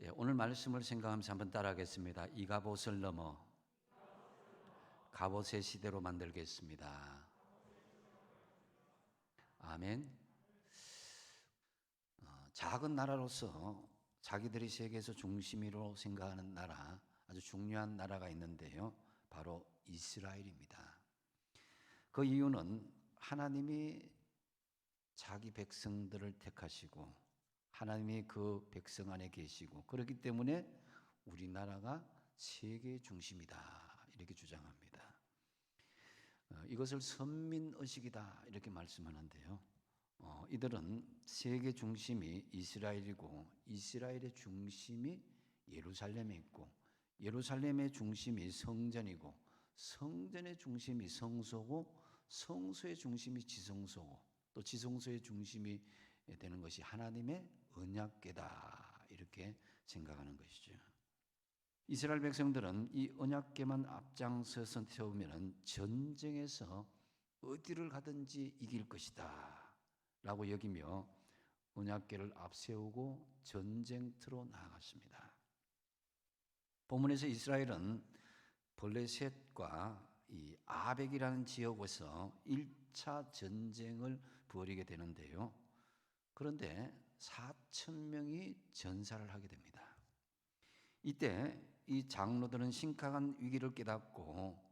네, 오늘 말씀을 생각하면서 한번 따라하겠습니다. 이갑옷을 넘어 갑옷의 시대로 만들겠습니다. 아멘. 작은 나라로서 자기들이 세계에서 중심으로 생각하는 나라, 아주 중요한 나라가 있는데요. 바로 이스라엘입니다. 그 이유는 하나님이 자기 백성들을 택하시고 하나님이 그 백성 안에 계시고 그렇기 때문에 우리나라가 세계의 중심이다 이렇게 주장합니다. 이것을 선민의식이다 이렇게 말씀하는데요. 이들은 세계 중심이 이스라엘이고 이스라엘의 중심이 예루살렘에 있고 예루살렘의 중심이 성전이고 성전의 중심이 성소고 성소의 중심이 지성소고 또 지성소의 중심이 되는 것이 하나님의 언약궤다 이렇게 생각하는 것이죠. 이스라엘 백성들은 이 언약궤만 앞장서서 세우면 전쟁에서 어디를 가든지 이길 것이다 라고 여기며 언약궤를 앞세우고 전쟁터로 나아갔습니다. 본문에서 이스라엘은 블레셋과 이 아벡이라는 지역에서 1차 전쟁을 벌이게 되는데요. 그런데 4,000명이 전사를 하게 됩니다. 이때 이 장로들은 심각한 위기를 깨닫고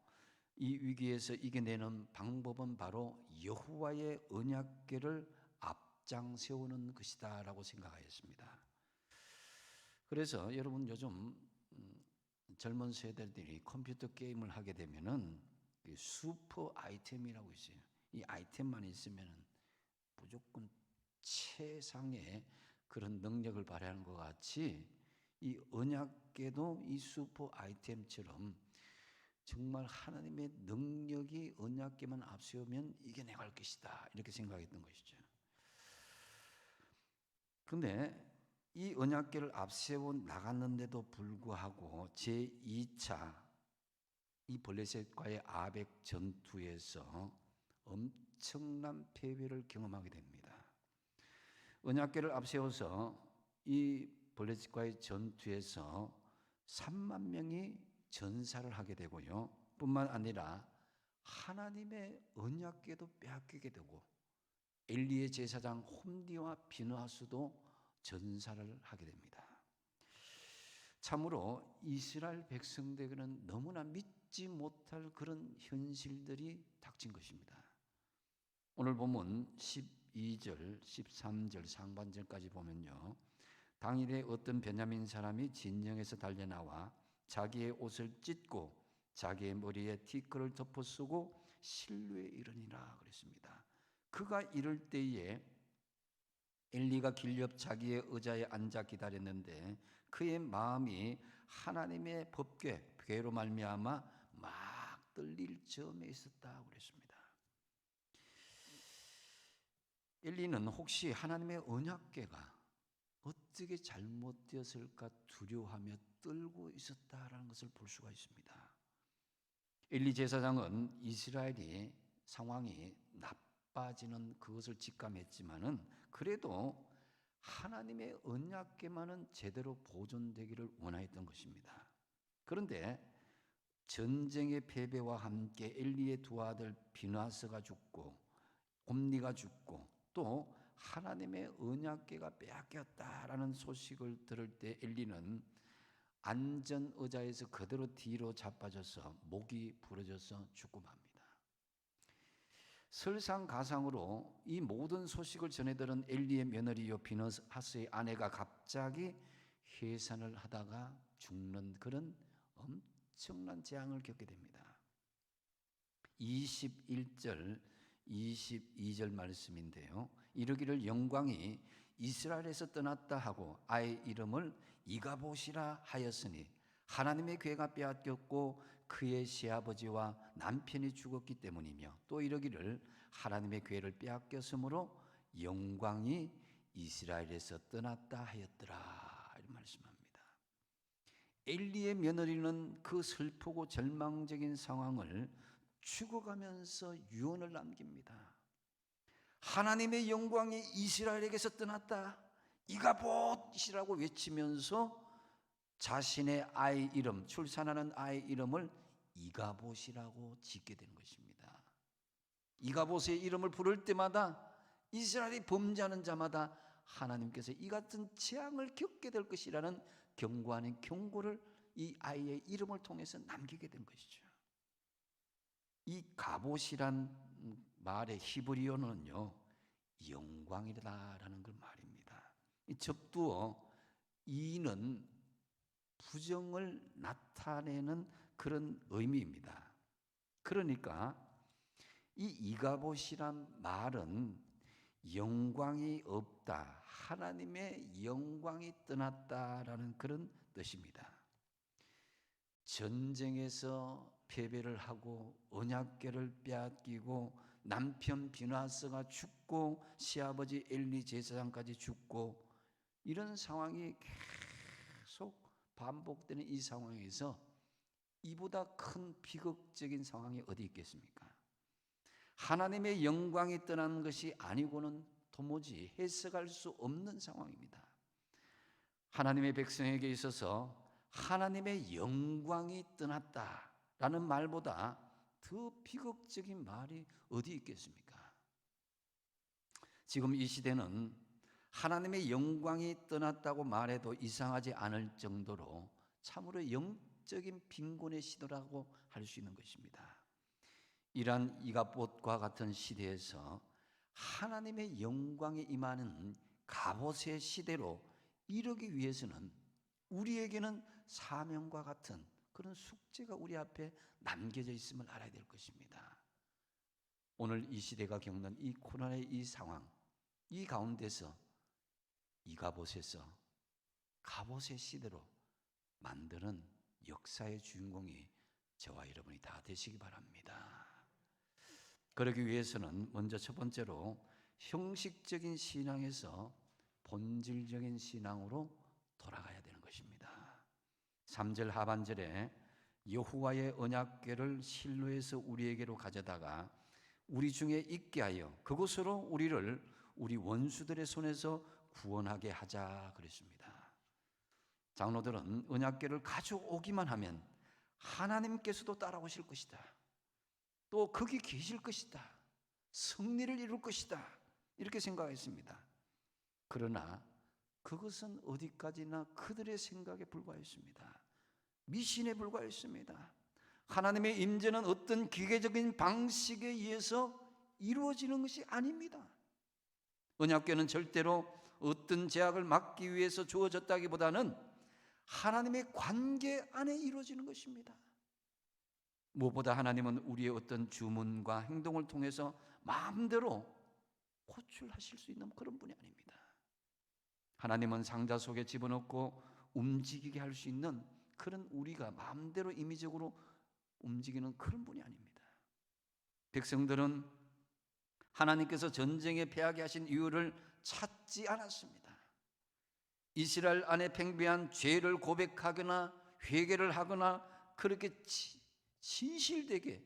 이 위기에서 이겨내는 방법은 바로 여호와의 언약궤를 앞장 세우는 것이다 라고 생각하였습니다. 그래서 여러분 요즘 젊은 세대들이 컴퓨터 게임을 하게 되면은 슈퍼 아이템이라고 있어요. 이 아이템만 있으면 무조건 최상의 그런 능력을 발휘하는 것 같이 이 언약궤도 이 슈퍼 아이템처럼 정말 하나님의 능력이 언약궤만 앞세우면 이겨내갈 것이다 이렇게 생각했던 것이죠. 그런데 이 언약궤를 앞세워 나갔는데도 불구하고 제2차 이 블레셋과의 아벡 전투에서 엄청난 패배를 경험하게 됩니다. 언약궤를 앞세워서 이 블레셋과의 전투에서 3만 명이 전사를 하게 되고요. 뿐만 아니라 하나님의 언약궤도 빼앗기게 되고 엘리의 제사장 홈디와 비느하스도 전사를 하게 됩니다. 참으로 이스라엘 백성들에게는 너무나 믿지 못할 그런 현실들이 닥친 것입니다. 오늘 본문 12절, 13절 상반절까지 보면요. 당일에 어떤 베냐민 사람이 진영에서 달려나와 자기의 옷을 찢고 자기의 머리에 티끌을 덮어 쓰고 실로에 이르니라 그랬습니다. 그가 이럴 때에 엘리가 길 옆 자기의 의자에 앉아 기다렸는데 그의 마음이 하나님의 법궤로 말미암아 막 떨릴 점에 있었다 그랬습니다. 엘리는 혹시 하나님의 언약궤가 어떻게 잘못되었을까 두려워하며 떨고 있었다라는 것을 볼 수가 있습니다. 엘리 제사장은 이스라엘이 상황이 나빠지는 그것을 직감했지만은 그래도 하나님의 언약궤만은 제대로 보존되기를 원하였던 것입니다. 그런데 전쟁의 패배와 함께 엘리의 두 아들 비느하스가 죽고 옴니가 죽고 또 하나님의 언약궤가 빼앗겼다라는 소식을 들을 때 엘리는 안전 의자에서 그대로 뒤로 자빠져서 목이 부러져서 죽고 맙니다. 설상가상으로 이 모든 소식을 전해들은 엘리의 며느리요 비느하스의 아내가 갑자기 해산을 하다가 죽는 그런 엄청난 재앙을 겪게 됩니다. 21절 22절 말씀인데요. 이르기를 영광이 이스라엘에서 떠났다 하고 아이의 이름을 이가봇이라 하였으니 하나님의 궤가 빼앗겼고 그의 시아버지와 남편이 죽었기 때문이며 또 이르기를 하나님의 궤를 빼앗겼으므로 영광이 이스라엘에서 떠났다 하였더라 이런 말씀합니다. 엘리의 며느리는 그 슬프고 절망적인 상황을 죽어가면서 유언을 남깁니다. 하나님의 영광이 이스라엘에게서 떠났다 이가봇이라고 외치면서 자신의 아이 이름, 출산하는 아이 이름을 이가봇이라고 짓게 되는 것입니다. 이가봇의 이름을 부를 때마다 이스라엘이 범죄하는 자마다 하나님께서 이 같은 재앙을 겪게 될 것이라는 경고 아닌 경고를 이 아이의 이름을 통해서 남기게 된 것이죠. 이 가봇이란 말의 히브리어는요, 영광이라는 그 말입니다. 이 접두어 이는 부정을 나타내는 그런 의미입니다. 그러니까 이 이가봇이란 말은 영광이 없다, 하나님의 영광이 떠났다라는 그런 뜻입니다. 전쟁에서 패배를 하고 언약궤를 빼앗기고 남편 비나스가 죽고 시아버지 엘리 제사장까지 죽고 이런 상황이 계속 반복되는 이 상황에서 이보다 큰 비극적인 상황이 어디 있겠습니까? 하나님의 영광이 떠난 것이 아니고는 도무지 해석할 수 없는 상황입니다. 하나님의 백성에게 있어서 하나님의 영광이 떠났다라는 말보다 더 비극적인 말이 어디 있겠습니까? 지금 이 시대는 하나님의 영광이 떠났다고 말해도 이상하지 않을 정도로 참으로 영적인 빈곤의 시대라고 할 수 있는 것입니다. 이러한 이가봇과 같은 시대에서 하나님의 영광이 임하는 가봇의 시대로 이르기 위해서는 우리에게는 사명과 같은 그런 숙제가 우리 앞에 남겨져 있음을 알아야 될 것입니다. 오늘 이 시대가 겪는 이 고난의 이 상황, 이 가운데서 이가봇에서 가봇의 시대로 만드는 역사의 주인공이 저와 여러분이 다 되시기 바랍니다. 그러기 위해서는 먼저 첫 번째로 형식적인 신앙에서 본질적인 신앙으로 돌아가야 되는 것입니다. 3절 하반절에 여호와의 언약궤를 실로에서 우리에게로 가져다가 우리 중에 있게 하여 그곳으로 우리를 우리 원수들의 손에서 구원하게 하자 그랬습니다. 장로들은 언약궤를 가져오기만 하면 하나님께서도 따라오실 것이다, 또 거기 계실 것이다, 승리를 이룰 것이다, 이렇게 생각했습니다. 그러나 그것은 어디까지나 그들의 생각에 불과했습니다. 미신에 불과했습니다. 하나님의 임재는 어떤 기계적인 방식에 의해서 이루어지는 것이 아닙니다. 언약궤는 절대로 어떤 제약을 막기 위해서 주어졌다기보다는 하나님의 관계 안에 이루어지는 것입니다. 무엇보다 하나님은 우리의 어떤 주문과 행동을 통해서 마음대로 호출하실 수 있는 그런 분이 아닙니다. 하나님은 상자 속에 집어넣고 움직이게 할 수 있는 그런 우리가 마음대로 임의적으로 움직이는 그런 분이 아닙니다. 백성들은 하나님께서 전쟁에 패하게 하신 이유를 찾지 않았습니다. 이스라엘 안에 팽배한 죄를 고백하거나 회개를 하거나 그렇게 진실되게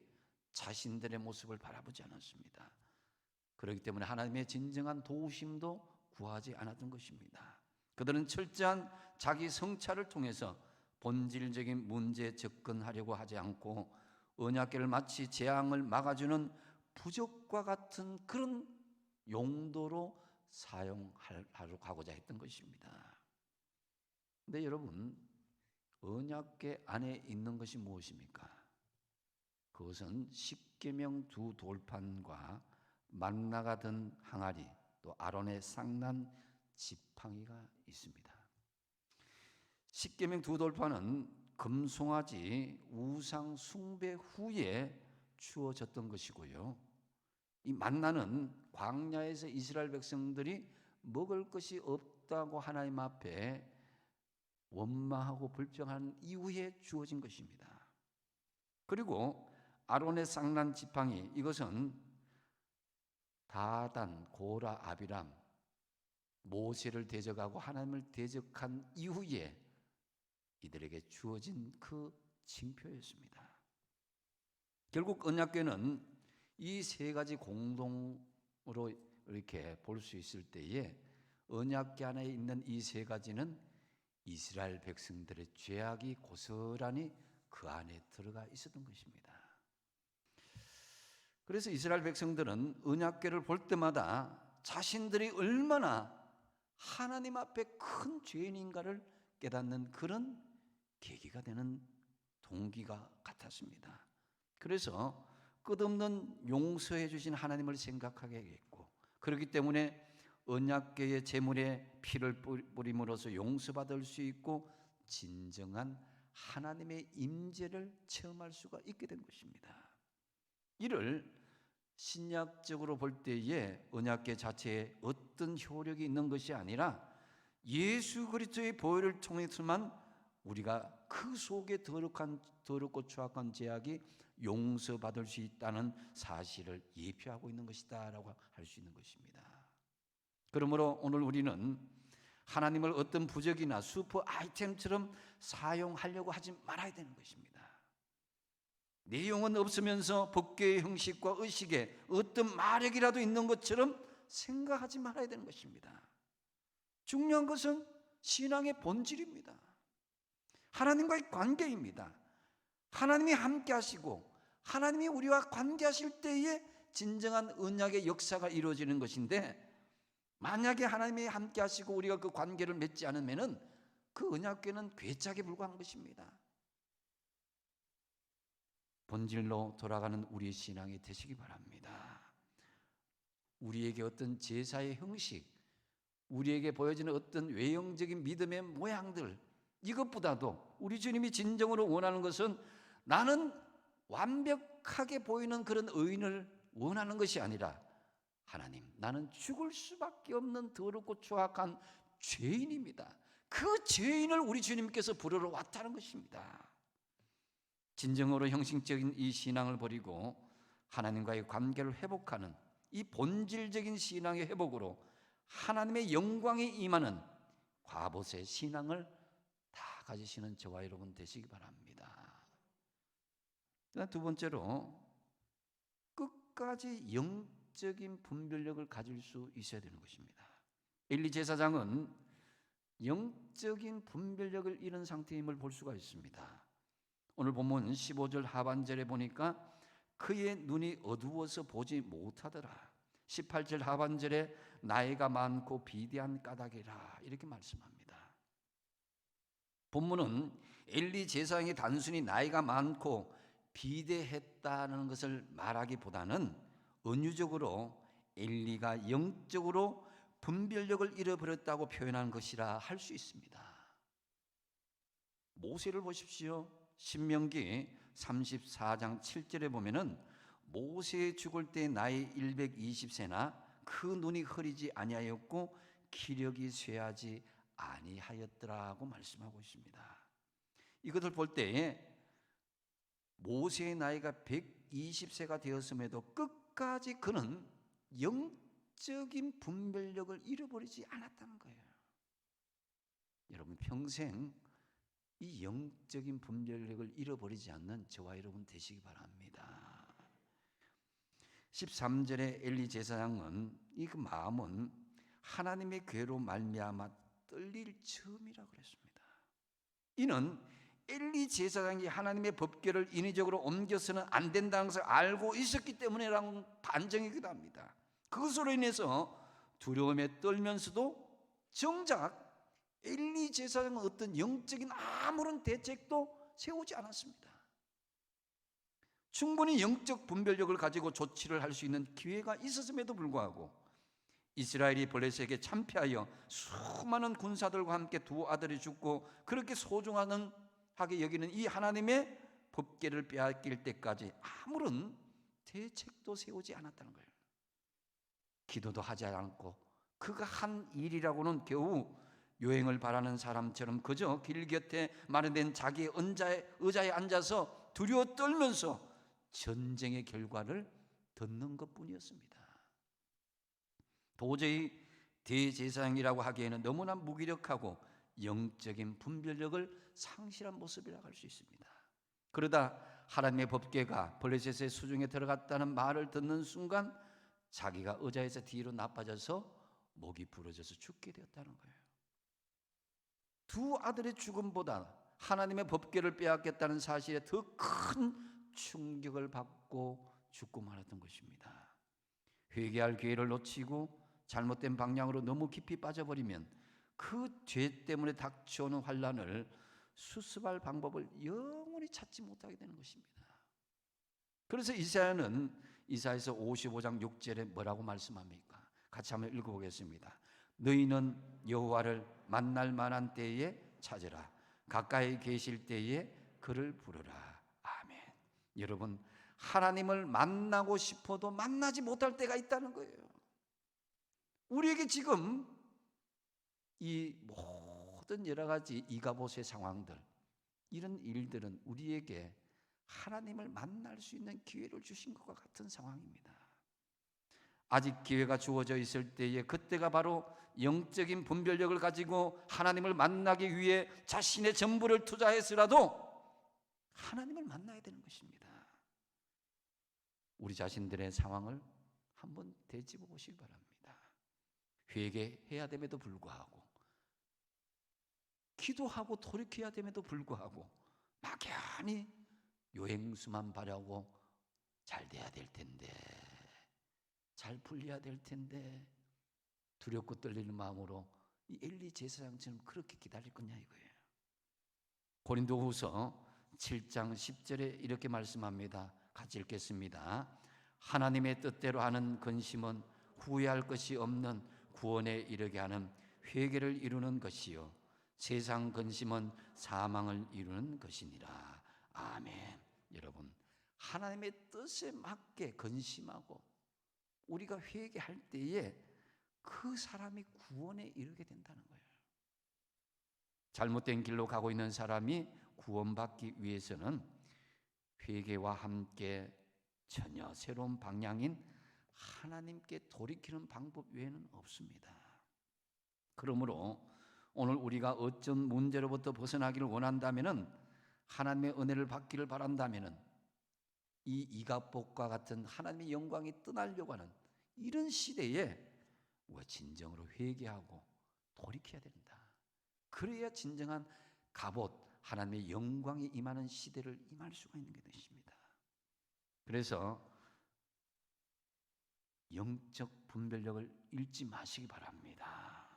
자신들의 모습을 바라보지 않았습니다. 그렇기 때문에 하나님의 진정한 도우심도 구하지 않았던 것입니다. 그들은 철저한 자기 성찰을 통해서 본질적인 문제에 접근하려고 하지 않고 언약궤를 마치 재앙을 막아주는 부적과 같은 그런 용도로 사용하려고 하고자 했던 것입니다. 근데 여러분, 언약궤 안에 있는 것이 무엇입니까? 그것은 십계명 두 돌판과 만나가 든 항아리, 또 아론의 쌍난 지팡이가 있습니다. 십계명 두 돌판은 금송아지 우상 숭배 후에 주어졌던 것이고요. 이 만나는 광야에서 이스라엘 백성들이 먹을 것이 없다고 하나님 앞에 원망하고 불평한 이후에 주어진 것입니다. 그리고 아론의 쌍난 지팡이, 이것은 다단, 고라, 아비람, 모세를 대적하고 하나님을 대적한 이후에 이들에게 주어진 그 징표였습니다. 결국 언약궤는 이 세 가지 공동으로 이렇게 볼 수 있을 때에 언약궤 안에 있는 이 세 가지는 이스라엘 백성들의 죄악이 고스란히 그 안에 들어가 있었던 것입니다. 그래서 이스라엘 백성들은 언약궤를 볼 때마다 자신들이 얼마나 하나님 앞에 큰 죄인인가를 깨닫는 그런 계기가 되는 동기가 같았습니다. 그래서 끝없는 용서해 주신 하나님을 생각하게 했고, 그렇기 때문에 언약궤의 제물에 피를 뿌림으로써 용서받을 수 있고 진정한 하나님의 임재를 체험할 수가 있게 된 것입니다. 이를 신약적으로 볼 때에 언약궤 자체에 어떤 효력이 있는 것이 아니라 예수 그리스도의 보혈을 통해서만 우리가 그 속에 더럽고 추악한 죄악이 용서받을 수 있다는 사실을 예표하고 있는 것이다 라고 할 수 있는 것입니다. 그러므로 오늘 우리는 하나님을 어떤 부적이나 슈퍼 아이템처럼 사용하려고 하지 말아야 되는 것입니다. 내용은 없으면서 법궤의 형식과 의식에 어떤 마력이라도 있는 것처럼 생각하지 말아야 되는 것입니다. 중요한 것은 신앙의 본질입니다. 하나님과의 관계입니다. 하나님이 함께 하시고 하나님이 우리와 관계하실 때에 진정한 언약의 역사가 이루어지는 것인데, 만약에 하나님이 함께 하시고 우리가 그 관계를 맺지 않으면 그 언약궤는 괴짝에 불과한 것입니다. 본질로 돌아가는 우리의 신앙이 되시기 바랍니다. 우리에게 어떤 제사의 형식, 우리에게 보여지는 어떤 외형적인 믿음의 모양들, 이것보다도 우리 주님이 진정으로 원하는 것은 나는 완벽하게 보이는 그런 의인을 원하는 것이 아니라, 하나님, 나는 죽을 수밖에 없는 더럽고 추악한 죄인입니다. 그 죄인을 우리 주님께서 부르러 왔다는 것입니다. 진정으로 형식적인 이 신앙을 버리고 하나님과의 관계를 회복하는 이 본질적인 신앙의 회복으로 하나님의 영광이 임하는 과보세 신앙을 다 가지시는 저와 여러분 되시기 바랍니다. 두 번째로, 끝까지 영적인 분별력을 가질 수 있어야 되는 것입니다. 엘리 제사장은 영적인 분별력을 잃은 상태임을 볼 수가 있습니다. 오늘 본문 15절 하반절에 보니까 그의 눈이 어두워서 보지 못하더라. 18절 하반절에 나이가 많고 비대한 까닭이라 이렇게 말씀합니다. 본문은 엘리 제사장이 단순히 나이가 많고 비대했다는 것을 말하기보다는 은유적으로 엘리가 영적으로 분별력을 잃어버렸다고 표현한 것이라 할 수 있습니다. 모세를 보십시오. 신명기 34장 7절에 보면은 모세 죽을 때 나이 120세나 그 눈이 흐리지 아니하였고 기력이 쇠하지 아니하였더라고 말씀하고 있습니다. 이것을 볼 때에 모세의 나이가 120세가 되었음에도 끝까지 그는 영적인 분별력을 잃어버리지 않았다는 거예요. 여러분, 평생 이 영적인 분별력을 잃어버리지 않는 저와 여러분 되시기 바랍니다. 13절에 엘리 제사장은 이 그 마음은 하나님의 궤로 말미암아 떨릴 즈음이라고 그랬습니다. 이는 엘리 제사장이 하나님의 법궤를 인위적으로 옮겨서는 안 된다는 것을 알고 있었기 때문이라는 반증이기도 합니다. 그것으로 인해서 두려움에 떨면서도 정작 엘리 제사장은 어떤 영적인 아무런 대책도 세우지 않았습니다. 충분히 영적 분별력을 가지고 조치를 할 수 있는 기회가 있었음에도 불구하고 이스라엘이 블레셋에게 참패하여 수많은 군사들과 함께 두 아들이 죽고 그렇게 소중하게 여기는 이 하나님의 법궤를 빼앗길 때까지 아무런 대책도 세우지 않았다는 거예요. 기도도 하지 않고 그가 한 일이라고는 겨우 요행을 바라는 사람처럼 그저 길 곁에 마련된 자기 의자에 앉아서 두려워 떨면서 전쟁의 결과를 듣는 것뿐이었습니다. 도저히 대제사장이라고 하기에는 너무나 무기력하고 영적인 분별력을 상실한 모습이라고 할 수 있습니다. 그러다 하나님의 법궤가 블레셋의 수중에 들어갔다는 말을 듣는 순간 자기가 의자에서 뒤로 나빠져서 목이 부러져서 죽게 되었다는 거예요. 두 아들의 죽음보다 하나님의 법궤를 빼앗겼다는 사실에 더 큰 충격을 받고 죽고 말았던 것입니다. 회개할 기회를 놓치고 잘못된 방향으로 너무 깊이 빠져버리면 그 죄 때문에 닥쳐오는 환난을 수습할 방법을 영원히 찾지 못하게 되는 것입니다. 그래서 이사야는 이사야서 55장 6절에 뭐라고 말씀합니까? 같이 한번 읽어보겠습니다. 너희는 여호와를 만날 만한 때에 찾으라. 가까이 계실 때에 그를 부르라. 아멘. 여러분, 하나님을 만나고 싶어도 만나지 못할 때가 있다는 거예요. 우리에게 지금 이 모든 여러 가지 이가봇의 상황들, 이런 일들은 우리에게 하나님을 만날 수 있는 기회를 주신 것과 같은 상황입니다. 아직 기회가 주어져 있을 때에 그때가 바로 영적인 분별력을 가지고 하나님을 만나기 위해 자신의 전부를 투자해서라도 하나님을 만나야 되는 것입니다. 우리 자신들의 상황을 한번 되짚어 보시기 바랍니다. 회개해야 됨에도 불구하고, 기도하고 돌이켜야 됨에도 불구하고 막연히 요행수만 바라고 잘 돼야 될 텐데, 잘 풀려야 될 텐데 두렵고 떨리는 마음으로 이 엘리 제사장처럼 그렇게 기다릴 거냐 이거예요. 고린도후서 7장 10절에 이렇게 말씀합니다. 같이 읽겠습니다. 하나님의 뜻대로 하는 근심은 후회할 것이 없는 구원에 이르게 하는 회개를 이루는 것이요 세상 근심은 사망을 이루는 것이니라. 아멘. 여러분, 하나님의 뜻에 맞게 근심하고 우리가 회개할 때에 그 사람이 구원에 이르게 된다는 거예요. 잘못된 길로 가고 있는 사람이 구원받기 위해서는 회개와 함께 전혀 새로운 방향인 하나님께 돌이키는 방법 외에는 없습니다. 그러므로 오늘 우리가 어떤 문제로부터 벗어나기를 원한다면은, 하나님의 은혜를 받기를 바란다면은, 이 이가봇과 같은 하나님의 영광이 떠나려고 하는 이런 시대에 우리가 진정으로 회개하고 돌이켜야 된다. 그래야 진정한 갑옷, 하나님의 영광이 임하는 시대를 임할 수가 있는 게 되십니다. 그래서 영적 분별력을 잃지 마시기 바랍니다.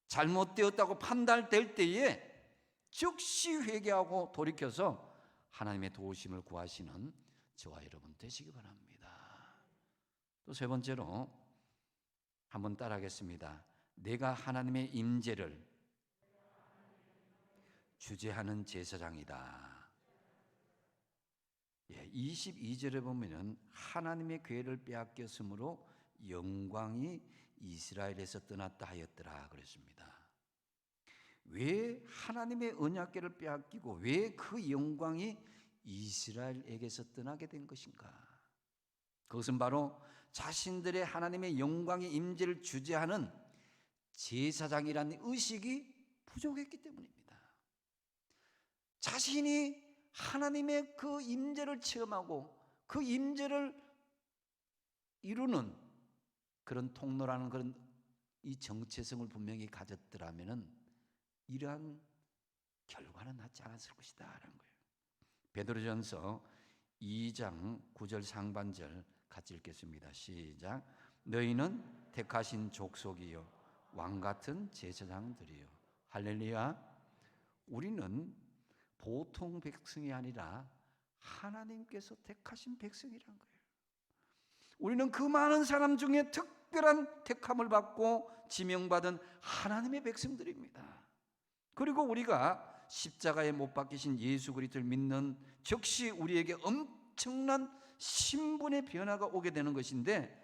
잘못되었다고 판단될 때에 즉시 회개하고 돌이켜서 하나님의 도우심을 구하시는 저와 여러분 되시기 바랍니다. 또 세 번째로 한번 따라하겠습니다. 내가 하나님의 임재를 주재하는 제사장이다. 22절에 보면은 하나님의 괴를 빼앗겼으므로 영광이 이스라엘에서 떠났다 하였더라 그랬습니다. 왜 하나님의 언약궤를 빼앗기고 왜 그 영광이 이스라엘에게서 떠나게 된 것인가? 그것은 바로 자신들의 하나님의 영광의 임재를 주재하는 제사장이라는 의식이 부족했기 때문입니다. 자신이 하나님의 그 임재를 체험하고 그 임재를 이루는 그런 통로라는 그런 이 정체성을 분명히 가졌더라면은 이러한 결과는 낳지 않았을 것이다 라는 거예요. 베드로전서 2장 9절 상반절 같이 읽겠습니다. 시작. 너희는 택하신 족속이요 왕같은 제사장들이요. 할렐루야. 우리는 보통 백성이 아니라 하나님께서 택하신 백성이란 거예요. 우리는 그 많은 사람 중에 특별한 택함을 받고 지명받은 하나님의 백성들입니다. 그리고 우리가 십자가에 못 박히신 예수 그리스도를 믿는 즉시 우리에게 엄청난 신분의 변화가 오게 되는 것인데,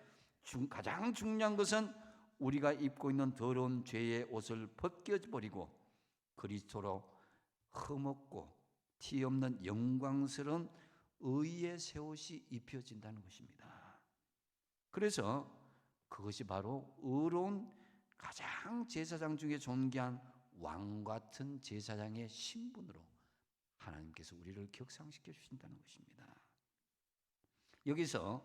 가장 중요한 것은 우리가 입고 있는 더러운 죄의 옷을 벗겨버리고 그리스도로 흠없고 티 없는 영광스러운 의의 새 옷이 입혀진다는 것입니다. 그래서 그것이 바로 의로운 가장 제사장 중에 존귀한 왕같은 제사장의 신분으로 하나님께서 우리를 격상시켜 주신다는 것입니다. 여기서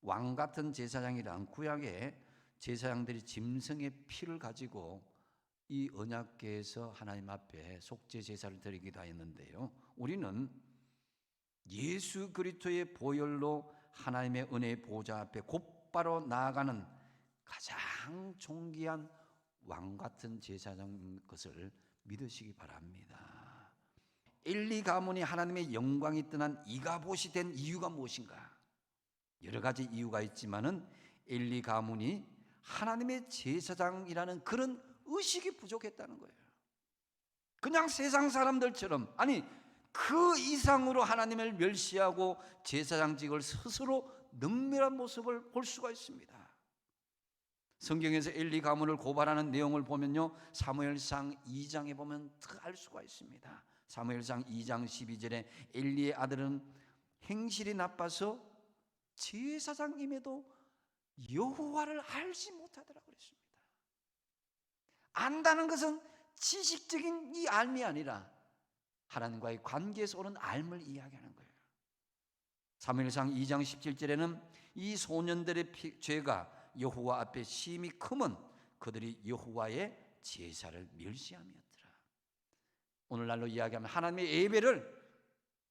왕같은 제사장이란 구약의 제사장들이 짐승의 피를 가지고 이 언약궤에서 하나님 앞에 속죄 제사를 드리기도 하였는데요, 우리는 예수 그리스도의 보혈로 하나님의 은혜의 보좌 앞에 곧바로 나아가는 가장 존귀한 왕 같은 제사장인 것을 믿으시기 바랍니다. 엘리 가문이 하나님의 영광이 떠난 이가봇이 된 이유가 무엇인가? 여러 가지 이유가 있지만은 엘리 가문이 하나님의 제사장이라는 그런 의식이 부족했다는 거예요. 그냥 세상 사람들처럼, 아니 그 이상으로 하나님을 멸시하고 제사장직을 스스로 능멸한 모습을 볼 수가 있습니다. 성경에서 엘리 가문을 고발하는 내용을 보면요, 사무엘상 2장에 보면 다 알 수가 있습니다. 사무엘상 2장 12절에 엘리의 아들은 행실이 나빠서 제사장임에도 여호와를 알지 못하더라고 그랬습니다. 안다는 것은 지식적인 이 알미 아니라 하나님과의 관계에서 오는 알을 이야기하는 거예요. 사무엘상 2장 17절에는 이 소년들의 죄가 여호와 앞에 심히 크면 그들이 여호와의 제사를 멸시함이었더라. 오늘날로 이야기하면 하나님의 예배를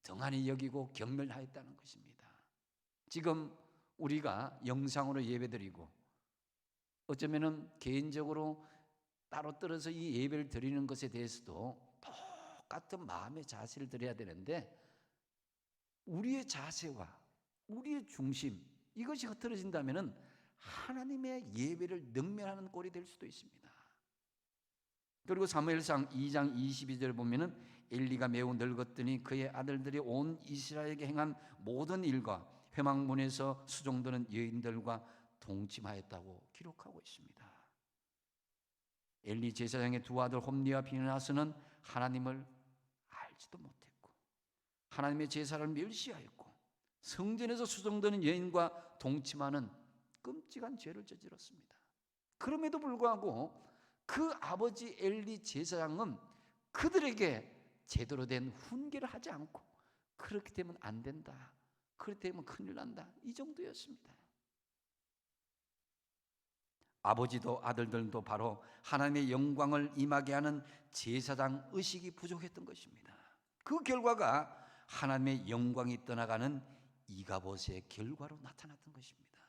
등한히 여기고 경멸하였다는 것입니다. 지금 우리가 영상으로 예배드리고 어쩌면은 개인적으로 따로 떨어져 이 예배를 드리는 것에 대해서도 똑같은 마음의 자세를 드려야 되는데, 우리의 자세와 우리의 중심 이것이 흐트러진다면은 하나님의 예배를 능멸하는 꼴이 될 수도 있습니다. 그리고 사무엘상 2장 22절 보면은 엘리가 매우 늙었더니 그의 아들들이 온 이스라엘에게 행한 모든 일과 회막문에서 수종드는 여인들과 동침하였다고 기록하고 있습니다. 엘리 제사장의 두 아들 홈리와 비느하스는 하나님을 알지도 못했고 하나님의 제사를 멸시하였고 성전에서 수종드는 여인과 동침하는 끔찍한 죄를 저질렀습니다. 그럼에도 불구하고 그 아버지 엘리 제사장은 그들에게 제대로 된 훈계를 하지 않고 그렇게 되면 안 된다, 그렇게 되면 큰일 난다, 이 정도였습니다. 아버지도 아들들도 바로 하나님의 영광을 임하게 하는 제사장 의식이 부족했던 것입니다. 그 결과가 하나님의 영광이 떠나가는 이가봇의 결과로 나타났던 것입니다.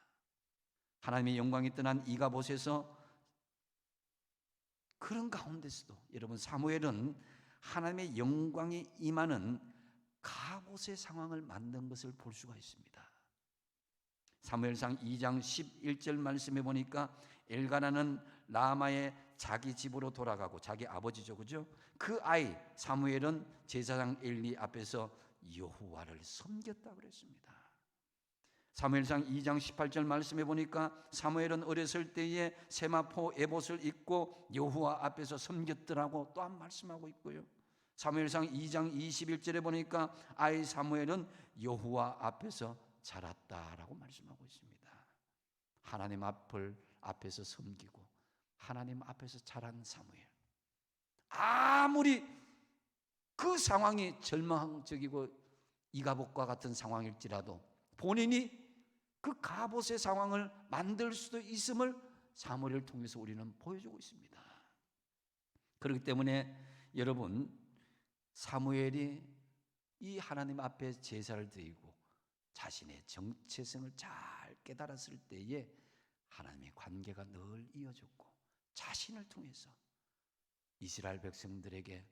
하나님의 영광이 떠난 이가봇에서 그런 가운데서도 여러분, 사무엘은 하나님의 영광이 임하는 가봇의 상황을 만든 것을 볼 수가 있습니다. 사무엘상 2장 11절 말씀에 보니까 엘가나는 라마의 자기 집으로 돌아가고, 자기 아버지죠, 그죠? 그 아이 사무엘은 제사장 엘리 앞에서 여호와를 섬겼다고 그랬습니다. 사무엘상 2장 18절 말씀에 보니까 사무엘은 어렸을 때에 세마포 에봇을 입고 여호와 앞에서 섬겼더라고 또한 말씀하고 있고요. 사무엘상 2장 21절에 보니까 아이 사무엘은 여호와 앞에서 자랐다라고 말씀하고 있습니다. 하나님 앞에서 섬기고 하나님 앞에서 자란 사무엘, 아무리 그 상황이 절망적이고 이가봇과 같은 상황일지라도 본인이 그 가봇의 상황을 만들 수도 있음을 사무엘을 통해서 우리는 보여주고 있습니다. 그렇기 때문에 여러분, 사무엘이 이 하나님 앞에 제사를 드리고 자신의 정체성을 잘 깨달았을 때에 하나님의 관계가 늘 이어졌고 자신을 통해서 이스라엘 백성들에게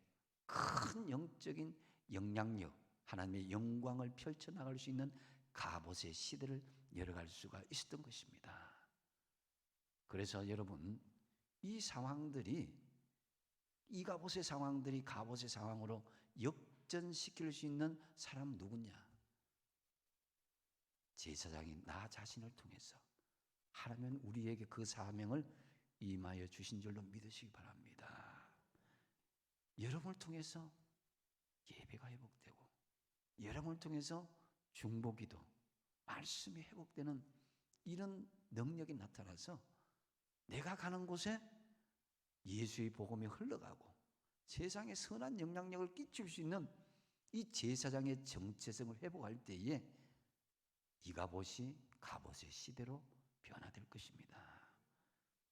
큰 영적인 영향력, 하나님의 영광을 펼쳐나갈 수 있는 가봇의 시대를 열어갈 수가 있었던 것입니다. 그래서 여러분, 이 상황들이, 이 가봇의 상황들이 가봇의 상황으로 역전시킬 수 있는 사람 누구냐? 제사장인 나 자신을 통해서 하나님은 우리에게 그 사명을 임하여 주신 줄로 믿으시기 바랍니다. 여러분을 통해서 예배가 회복되고 여러분을 통해서 중보기도, 말씀이 회복되는 이런 능력이 나타나서 내가 가는 곳에 예수의 복음이 흘러가고 세상에 선한 영향력을 끼칠 수 있는 이 제사장의 정체성을 회복할 때에 이가봇이 가봇의 시대로 변화될 것입니다.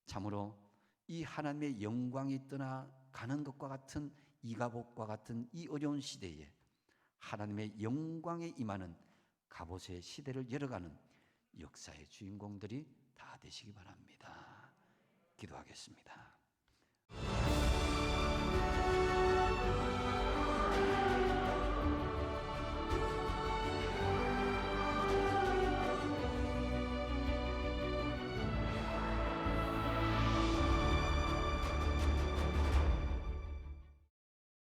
참으로 이 하나님의 영광이 떠나가는 것과 같은 이가봇과 같은 이 어려운 시대에 하나님의 영광에 임하는 갑옷의 시대를 열어가는 역사의 주인공들이 다 되시기 바랍니다. 기도하겠습니다.